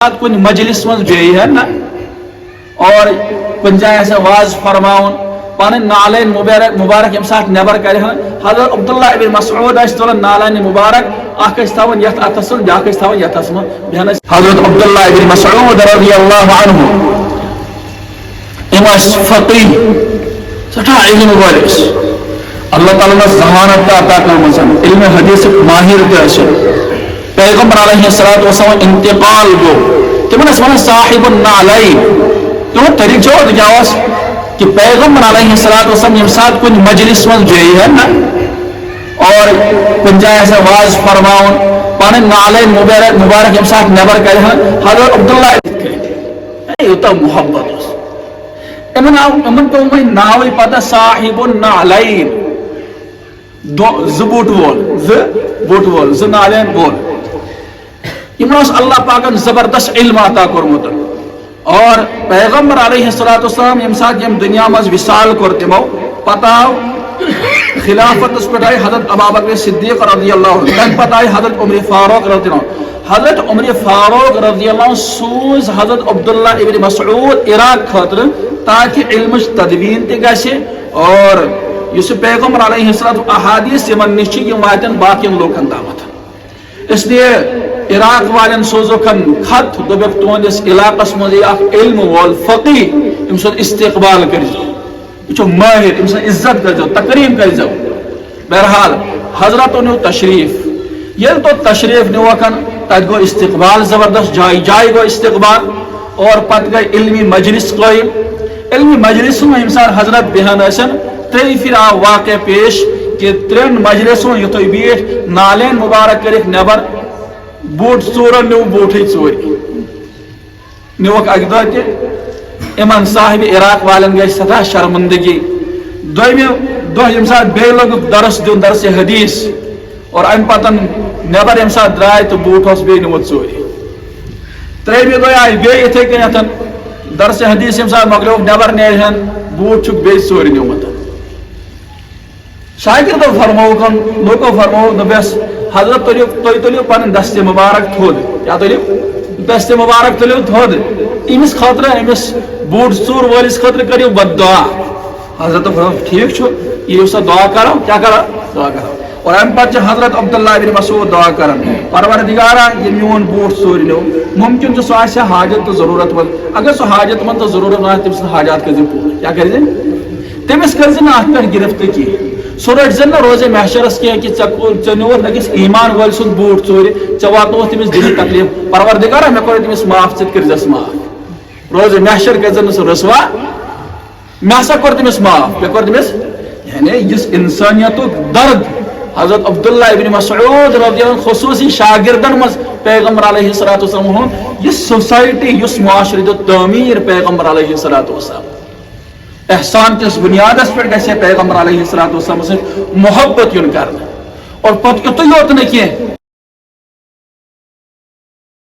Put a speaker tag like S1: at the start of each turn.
S1: کن مجلس من بیئی ہے نا اور کن جائے سے واز فرماؤن پانن نالین مبارک یم ساتھ نبر کرے ہیں حضرت عبداللہ ابن مسعود اس تولن نالین مبارک آکش تاون یت اتسل جاکش تاون یت اسم حضرت عبداللہ ابن مسعود رضی اللہ عنہ اماش فقیہ سٹھا علم والس اللہ تعالیٰ نے ذہانت عطا کرمزن علم حدیث ماہر تیسر پیغمبر علیہ السلام انتقال گو تمہیں اس میں صاحب النعلین تمہیں طریق جو دکھاواس کہ پیغمبر علیہ السلام یم ساتھ کن مجلس من جئی ہے نا اور کن جائے سے واز فرماؤن پانن نعلین مبارک یم ساتھ نبر کرے ہیں حضرت عبداللہ یوتا محبت امن کو میں ناوی پتہ صاحب النعلین زبوٹ وول ز نالین وول امروز اللہ پاکن زبردست علم عطا کرمت اور پیغمبر علیہ السلام یم ساتھ یم دنیا مز وصال کر تمو پتہ خلافت اس پہ حضرت ابوبکر صدیق رضی اللہ عنہ تک پتہ حضرت عمر فاروق رضی اللہ عنہ حضرت عمر فاروق رضی اللہ عنہ سوز حضرت عبداللہ ابن مسعود عراق خاطر تاکہ علم تدوین تے گژھِ اور اس پیغمبر علیہ السلام احادیث یمن نش یم واتن باقین لوکن تامت اس لیے عراق والن سوزوکن خط دبک تہندس علاقس مز علم وول فقی ام سن استقبال کرزو یہ ماہر ام سن عزت کرزو تکریم کرزو بہرحال حضرت نیو تشریف یل تو تشریف نیوکن تت گو استقبال زبردست جائے گو استقبال اور پت گئی علمی مجلس قائم علمی مجلس میں امسان حضرت بہن ٲسن تری پھر آو واقع پیش کہ ترین مجلسوں یہ تو بیٹھ نالین مبارک کرک نبر بوٹ ژورن نیو بوٹھے ژوری نیوک اکدہ تہ امن صاحب عراق والن گئی سٹھا شرمندگی دویمہ دہ یم سات بے لوگ درس دن درس حدیث اور ام پتن نبر یم سات درائے تو بوٹ اس بے نیوت ژوری تریمہ دہ آئی بے اتھے کنیتن درس حدیث یم سات مکلیو نبر نیرہن بوٹ چھک بے ژوری نیومت شاگردو فرمو کن لوکو فرمو دبس حضرت تلیو پن دست مبارک تھود کیا تلیو دست مبارک تلیو تھود امس خاطر امس بوٹ ژور ولس خاطر کریو بد دعا حضرت فرمو ٹھیک چھو یہ سا دعا کرو کیا کرو دعا کرو اور ام پتہ حضرت عبداللہ بن مسعود دعا کرن پروردگارا یہ میون بوٹ ژور نیو ممکن جو سو آسہ حاجت تو ضرورت مند اگر سو حاجت مند تو ضرورت نہ تم سے حاجات کرزی پور کیا کرزی تمس کرزی نہ ات پہ گرفت کی سو رٹ زن روزے محشرس کی کہ ژے نیوت أکس ایمان ول سن بوٹ ژوری ژے واتنوت تمس دلی تکلیف پروردگارا مے کور تمس معاف ژے کرزس معاف روزے محشر گژھن سو رسوا مے ہسا کور تمس معاف مے کور تمس یعنی اس انسانیتک درد حضرت عبداللہ ابن مسعود رضی اللہ عنہ خصوصی شاگردن مز پیغمبر علیہ السلام یہ سوسائٹی اس معاشرت تعمیر پیغمبر علیہ السلام احسان کس بنیاد پہ گھے پیغمبر علیہ السلام سے محبت یون کرنا اور پتہ یوت نا کی